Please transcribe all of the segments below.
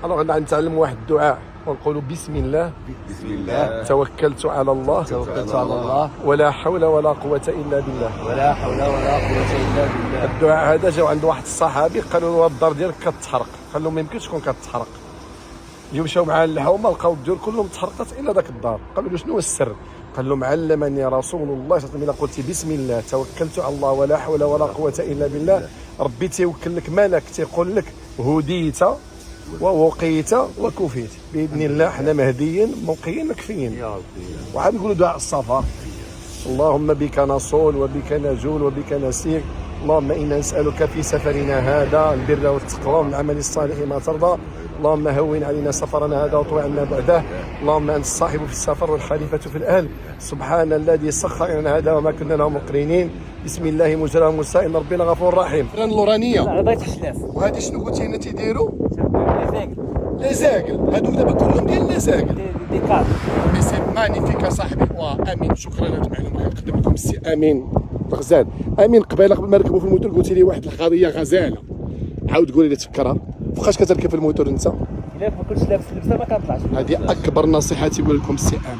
الوغ غنتعلم واحد الدعاء ونقولوا بسم الله بسم الله توكلت على الله ولا حول ولا قوة إلا بالله. الدعاء هذا جاو عند واحد الصحابي قالوا له الدار ديالك كتحرق، قال له ما يمكنش تكون كتحرق. مشاو معاه للحومه لقاو الديور كلهم تحرقت الا ذاك الدار. قالوا له شنو هو السر؟ قال لهم علمني رسول الله صلى الله عليه وسلم الا قلت بسم الله توكلت على الله ولا حول ولا قوه الا بالله ربي تيوكل لك مالك تيقول لك هديت ووقيت وكفيت باذن الله. حنا مهديين موقيين مكفيين. وعاد نقولوا دعاء السفر: اللهم بك نصول وبك نجول وبك نسير، اللهم انا نسالك في سفرنا هذا البر والتقوى والعمل الصالح ما ترضى، اللهم هون علينا سفرنا هذا وطوي عنا بعده، اللهم انت الصاحب في السفر والخليفه في الاهل، سبحان الذي سخر لنا هذا وما كنا له مقرنين، بسم الله مجرى موسى ان ربنا غفور رحيم. فران لورانيه بغيت حشلاف. وهذه شنو قلتي هنا تيديروا؟ لي زاكل. هادو دابا كلهم ديال لي زاكل. دي كاد. مي سي مانيفيك اصاحبي. وامين شكرا على هاد المعلومه. كنقدم لكم السي امين الغزال. امين قبيله قبل ما نركبوا في الموتور قلتي لي واحد القضيه غزاله، عاود قولي لي تفكرها. فوقاش كتركب في الموتور انت؟ الا ما كنتش لابس اللبسه ما كنطلعش. هذه اكبر نصيحه تيقول لكم السي امين.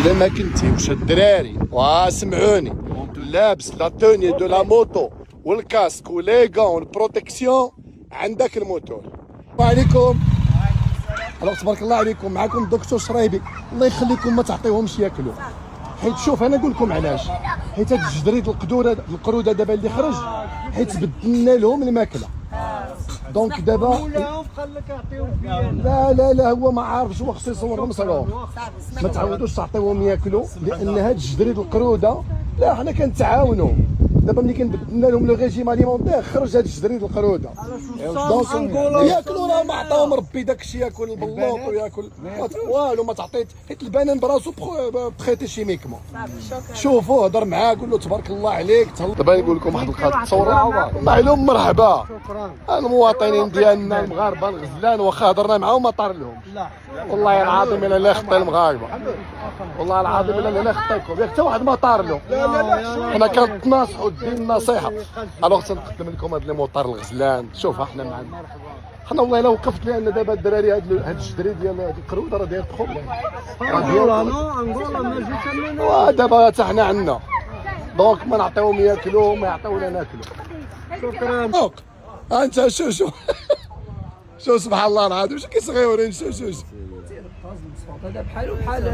الا ما كنتي الدراري وسمعوني لابس لا توني دو لا موتو والكاسك ولي غون والبروتيكسيون عندك الموتور. وعليكم الو تبارك الله عليكم. معكم الدكتور شرايبي، الله يخليكم ما تعطيوهمش ياكلوا. حيت شوف انا نقول لكم علاش، حيت هاد الجدريد القروده دابا اللي خرج حيت بدلنا لهم الماكله. دونك دابا لا هو ما عارفش، هو خصو يصورهم صالون. ما تعودوش تعطيوهم ياكلوا لان هاد الجدريد القروده لا حنا كنتعاونوا. دابا ملي كنبدلنا لهم لو ريجيم اليمونتير خرج هاد الجدريد القروده. دونك ياكلوا راه ما عطاهم ربي داكشي، ياكل البلوط وياكل والو ما تعطيت. حيت البنان براسو تخيتي شيميكمون. شوفوا هضر معاه قول له تبارك الله عليك. دابا نقول لكم واحد القضيه تصوروا معلوم مرحبا. المواطنين ديالنا المغاربه الغزلان واخا هضرنا معاهم ما طار لهم. والله العظيم الا لا خطي المغاربه، والله العظيم الا لا خطيكم ياك حتى واحد ما طار له. حنا كنتناصحوا الدين النصيحه. الوغ تنقدم لكم هذا المطار الغزلان. شوف حنا معنا حنا والله الا وقفت، لان دابا الدراري هاد الجدري ديال هاد القروده راه داير بروبليم. ودابا حتى حنا عندنا دونك ما نعطيوهم ياكلوا ما يعطيونا ناكلوا. شكرا. انت شو شو سبحان الله العظيم شو كيصغيورين. شو هذا بحالو بحال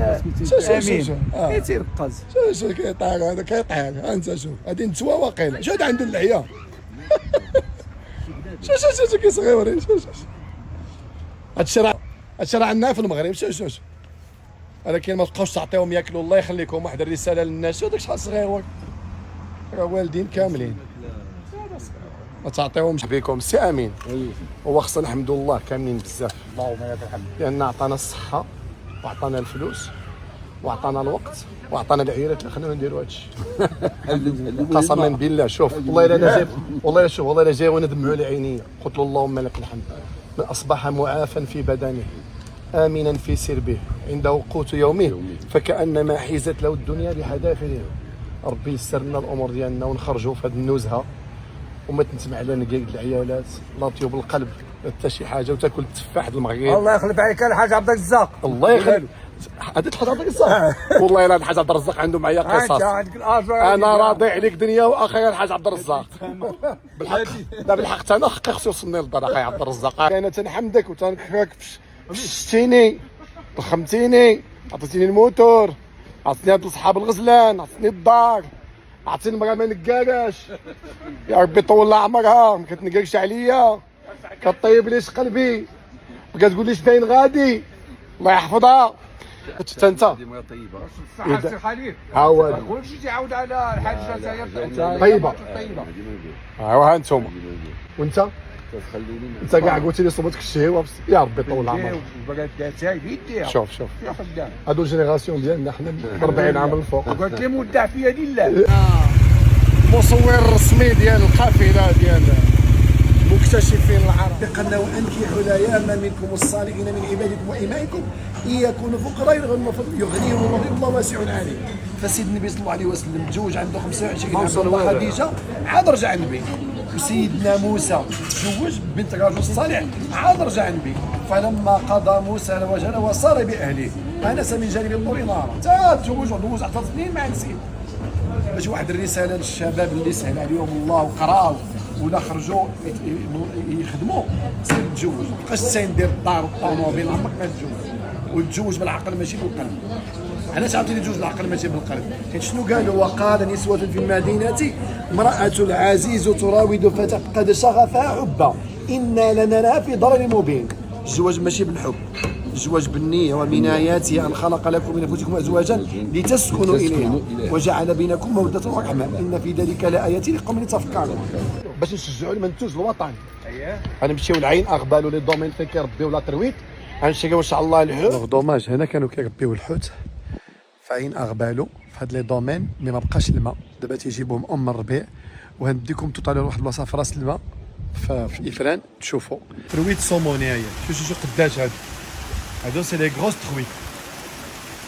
امين كيتيرقز. شو كيطير هذا كيطير. انت شوف هادي نتوى واقيلا. شو هذا عنده اللعيه. شو كيصغيورين. شو هادشي راه عندنا في المغرب. شو ولكن ما تبقاوش تعطيهم ياكلوا. الله يخليكم واحد الرساله للناس. داك شحال صغيور راه والدين كاملين ما تعطيهمش. بكم سي امين. هو خصنا نحمدوا الله كاملين بزاف، اللهم لك الحمد، لان عطانا الصحه وعطانا الفلوس وعطانا الوقت وعطانا العيالات اللي خلينا نديروا هادشي. قسما بالله. شوف والله الا انا جاي، والله الا جاي وانا دمعوا لي عينيا. قلت له اللهم لك الحمد، من اصبح معافا في بدنه امنا في سربه عنده قوت يومه فكانما حيزت له الدنيا بحذافيرها. ربي يسر لنا الامور ديالنا ونخرجوا في هذه النزهه وما تنسمع لنا كاع العيالات لا طيب القلب حتى شي حاجه وتاكل التفاح المغرب. الله يخلف عليك الحاج عبد الرزاق. الله يخلف. هذا الحاج عبد الرزاق. والله الا الحاج عبد الرزاق عنده معايا قصص. انا راضي عليك دنيا واخي الحاج عبد الرزاق. بالحق لا بالحق انا حقي خصو يوصلني للدار اخي عبد الرزاق. انا تنحمدك وتنكفاك شتيني ضخمتيني عطيتيني الموتور عطيتني هاد الصحاب الغزلان عطيتني الدار عطيتني المراه ما نقالاش. يا ربي طول عمرها ما كتنقالش عليا كطيب ليش قلبي بقى تقول لي فين غادي الله يحفظها. حتى انت ديما طيبه الحاج الحليب ها هو كلشي تعاود على الحاجه طيبه. ها انتم وانت انت كاع قلت لي صوبتك الشهوه بس يا ربي طول عمرك. وبقات داتها بيديها. شوف هادو الجينيراسيون ديالنا حنا 40 عام الفوق. قلت لي مودع في يد الله. مصور الرسمي ديال القافله ديال مكتشفين العرب. قلنا وانكحوا الايام منكم الصالحين من عبادكم وامائكم ان يكونوا فقراء يغنيهم الله والله واسع عليم. فسيد النبي صلى الله عليه وسلم تزوج عنده 25 عام من خديجه عاد رجع للبيت وسيدنا موسى تزوج بنت رجل صالح عاد رجع النبي فلما قضى موسى الوجل وصار باهله انس من جانب الطور نارا تا تزوج ودوز 10 سنين مع نسيب باش واحد الرساله للشباب اللي سهل عليهم الله وقراو ولا خرجوا يخدموا سير تزوج ما تبقاش تساندير الدار والطوموبيل عمرك ما تزوج وتزوج بالعقل ماشي بالقلب. علاش عاوتاني تزوج بالعقل ماشي بالقلب؟ حيت شنو قالوا وقال نسوة في المدينة امرأة العزيز تراود فتى قد شغفها حبا إنا لنراها في ضلال مبين. الزواج ماشي بالحب، الزواج بالنية ومن آياته أن خلق لكم من أنفسكم أزواجا لتسكنوا إليها وجعل بينكم مودة ورحمة إن في ذلك لآيات لقوم يتفكرون. باش نشجعوا المنتوج الوطني. غنمشيو لعين أغبالو لي دومين فين كيربيو لا ترويت غنشريو ان شاء الله الحوت. دوماج هنا كانوا كيربيو الحوت في عين اغبالو في هاد لي دومين مي ما بقاش الماء دابا تيجيبوهم ام الربيع وغنديكم توطالوا لواحد البلاصه في راس الماء في افران تشوفوا ترويت صوموني هي شوف قداش هادو سي لي غروس ترويت.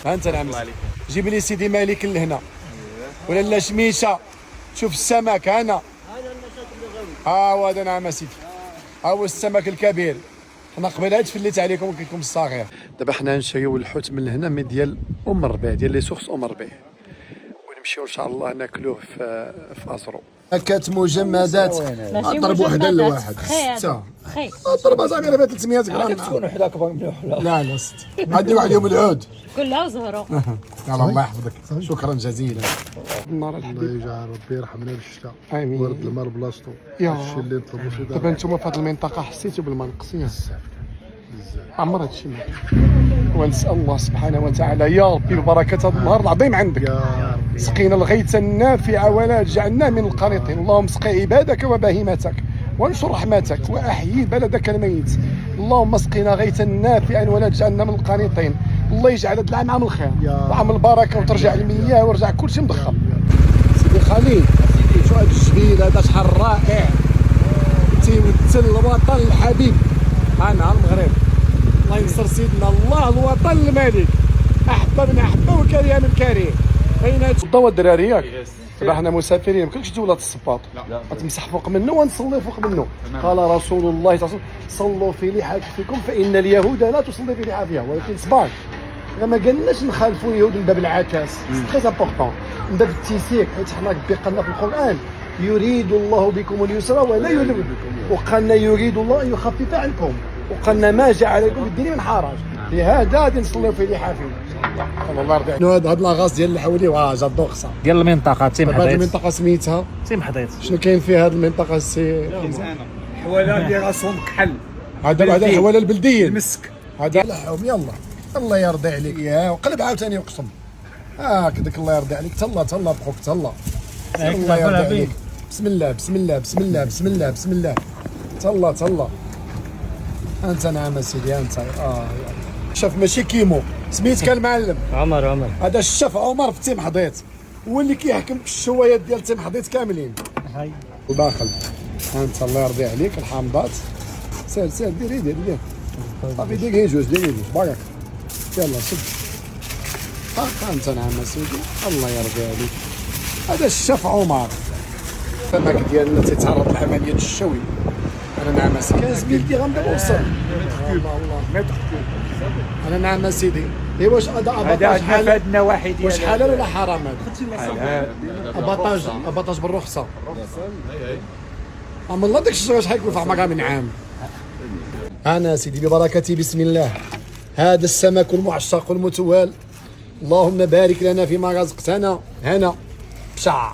ها انت نعم جيب لي سيدي مالك لهنا ولا لا شميشه شوف السمك هنا ها هذا نعم سيدي ها هو السمك الكبير. حنا قبل هاد فليت عليكم وكيكم الصغير. دابا حنا نشريو الحوت من هنا مي ديال ام الربيع ديال لي سورس ام الربيع ونمشيو ان شاء الله ناكلوه في ازرو. كات مجمدات ضرب وحده لواحد سته ضربه صغيره فيها 300 غرام تكون وحده اكبر من وحده. لا لا ست عندي واحد يوم العود كلها زهره. يلا الله يحفظك شكرا جزيلا. الله يجعل ربي يرحمنا بالشتاء امين ورد الماء بلاصتو يا الشيء اللي نطلبوا شي دابا نتوما في هذه المنطقه حسيتوا بالمنقص عمر هادشي ونسال الله سبحانه وتعالى يا ربي ببركه هذا النهار العظيم عندك سقينا الغيث النافع ولا جعلنا من القانطين. اللهم اسقي عبادك وبهيمتك وانشر رحمتك واحيي بلدك الميت. اللهم اسقنا غيثا نافعا ولا تجعلنا من القانطين. الله يجعل هذا العام عام الخير وعام البركه وترجع المياه ويرجع كل شيء مضخم. سيدي خليل شو هذا الجبيل هذا شحال رائع تيمثل الوطن الحبيب. انا المغرب الله ينصر سيدنا الله الوطن الملك احبه من احبه وكره من كره. اين الضوء الدراري ياك دابا حنا مسافرين يمكنكش تجي ولاد الصباط غتمسح فوق منه ونصلي فوق منه. قال رسول الله صلى الله عليه وسلم صلوا في لحافكم فان اليهود لا تصلي في لحافها ولكن صباح ما قالناش نخالفوا اليهود من باب العكاس تري امبورطون من باب التيسير حيت حنا ربي قالنا في القران يريد الله بكم اليسر ولا يريد بكم وقالنا يريد الله ان يخفف عنكم وقالنا ما جعل لكم الدين من حرج لهذا غادي نصليو في لحافنا. الله يرضي عليك. هاد لاغاز ديال الحولي واه جا الدوخسه ديال المنطقه تيم هاد حضيت. المنطقه سميتها تيم حضيت. شنو كاين في هاد المنطقه السي حواله اللي راسهم كحل هذا الحواله البلديين المسك هذا لحهم يلا الله يرضي عليك يا وقلب عاوتاني وقسم هكذاك الله يرضي عليك تهلا تهلا بخوك تهلا الله يرضي عليك. بسم الله بسم الله بسم الله بسم الله بسم الله تهلا تهلا انت نعم سيدي انت شاف ماشي كيمو سميتك المعلم عمر هذا الشيف عمر في تيم حضيت هو اللي كيحكم الشوايات ديال تيم حضيت كاملين هاي وداخل انت الله يرضي عليك الحامضات سير دير صافي دقيقه جوج باغاك يلا سد انت نعم سيدي الله يرضي عليك. هذا الشيف عمر السمك ديالنا تيتعرض لعمليه الشوي. انا نعم سيدي كان زميلتي غنبدا وصل الله متر انا نعم سيدي. اي واش هذا هذا فادنا واحد واش حلال ولا حرام هذا؟ اباطاج بالرخصه. اما الله داك الشجره شحال يكون في عمرها من عام. انا سيدي ببركتي بسم الله هذا السمك المعشق المتوال اللهم بارك لنا فيما رزقتنا هنا بشع.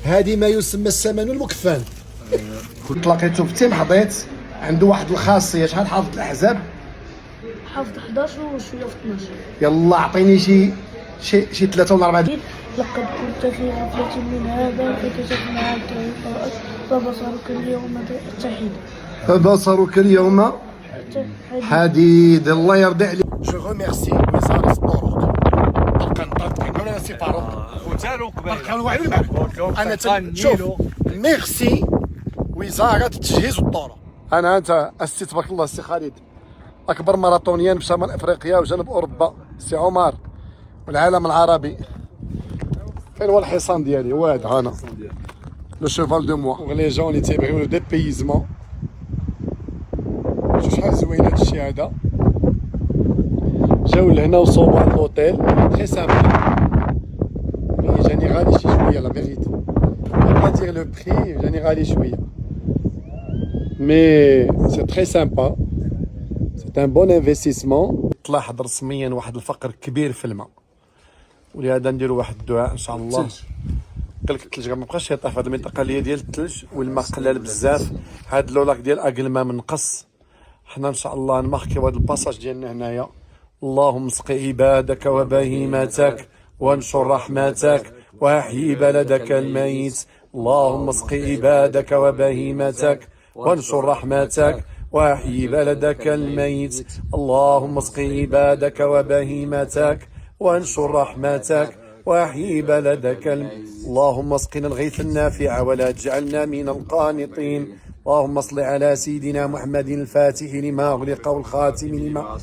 هذه ما يسمى السمن المكفن. كنت لقيته في تيم حضيت عنده واحد الخاصيه شحال حافظ الاحزاب؟ حافظ 11 وشويه في 12. يلا اعطيني شي 3 ولا 4. لقد كنت في غفلة من هذا فكشفنا عنك غطاءك فبصرك اليوم حديد. فبصرك اليوم حديد. الله يرضي عليك. جو ريميرسي وزاره الطرق بركان ولا سي فاروق وتالو قبل بركان واحد انا شوف ميرسي وزاره التجهيز والطرق. انت السي تبارك الله السي خالد اكبر ماراثونيان في شمال افريقيا وجنوب اوروبا سي عمر والعالم العربي. فين هو الحصان ديالي؟ هو هذا انا لو شيفال دو موا. لي جون اللي تيبغيو لو ديبيزمون، شوف شحال زوين هادشي هذا. جاو لهنا وصوبوا لوطيل تري سامبل، مي جاني غالي شي شويه لا فيغيتي، با دير لو بري جاني غالي شويه، مي سي تري سامبا، سي ان بون انفستيسمون. تلاحظ رسميا واحد الفقر كبير في الماء، ولهذا نديروا واحد الدعاء ان شاء الله. قال لك الثلج ما بقاش يطيح في هذه المنطقه اللي هي ديال الثلج والماء قلال بزاف. هاد لولاك ديال اكلما منقص، حنا ان شاء الله نماركيو هذا الباساج ديالنا هنايا. اللهم اسقي عبادك وبهيمتك وانشر رحمتك واحيي بلدك الميت. اللهم اسقي عبادك وبهيمتك وانشر رحمتك واحيي بلدك الميت. اللهم اسقي عبادك وبهيمتك وانشر رحمتك واحيي بلدك اللهم اسقنا الغيث النافع ولا تجعلنا من القانطين. اللهم صل على سيدنا محمد الفاتح لما أغلق والخاتم لما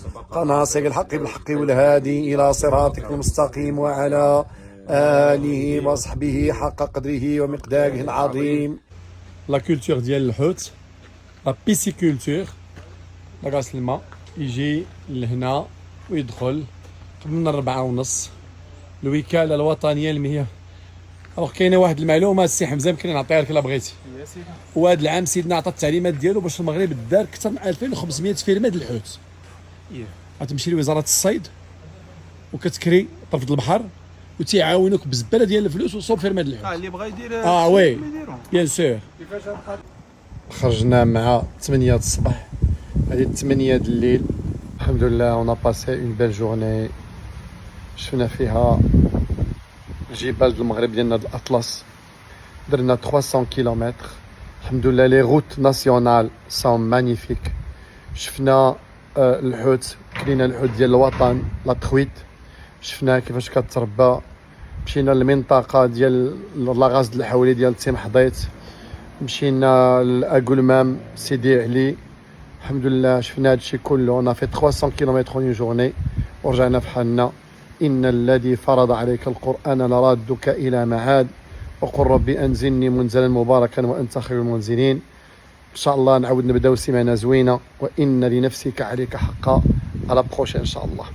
ناصر الحق بالحق والهادي إلى صراطك المستقيم وعلى آله وصحبه حق قدره ومقداره العظيم. لا كولتور ديال الحوت، لا بيسيكولتور، لغاس الماء يجي لهنا ويدخل قبل من 4:30. الوكالة الوطنية للمياه. الوغ كاينه واحد المعلومه السي حمزه يمكن نعطيها لك الا بغيتي. وهذا العام سيدنا عطى التعليمات ديالو باش المغرب دار اكثر من 2500 فيرمه د الحوت. غتمشي لوزاره الصيد وكتكري طرف البحر وتيعاونوك بزباله ديال الفلوس وصوب فيرمه د الحوت. اللي بغا يدير وي بيان سور. خرجنا مع 8 الصباح، هذه 8 د الليل. الحمد لله اون باسي اون بيل جورني. شفنا فيها الجبال د المغرب ديالنا د الاطلس. درنا 300 كيلومتر الحمد لله. لي روت ناسيونال سون مانيفيك. شفنا الحوت، كلينا الحوت ديال الوطن لا تخويت، شفنا كيفاش كتربى. مشينا للمنطقه ديال لاغاز د الحولي ديال تيم حضيت، مشينا لاغولمام سيدي علي. الحمد لله شفنا هادشي كله. انا في 300 كيلومتر اون جورني ورجعنا في حالنا. إن الذي فرض عليك القرآن لرادك إلى معاد وقل ربي أنزلني منزلا مباركا وأنت خير المنزلين. إن شاء الله نعاود نبداو سيمانة زوينة، وإن لنفسك عليك حقا. على بروشين إن شاء الله.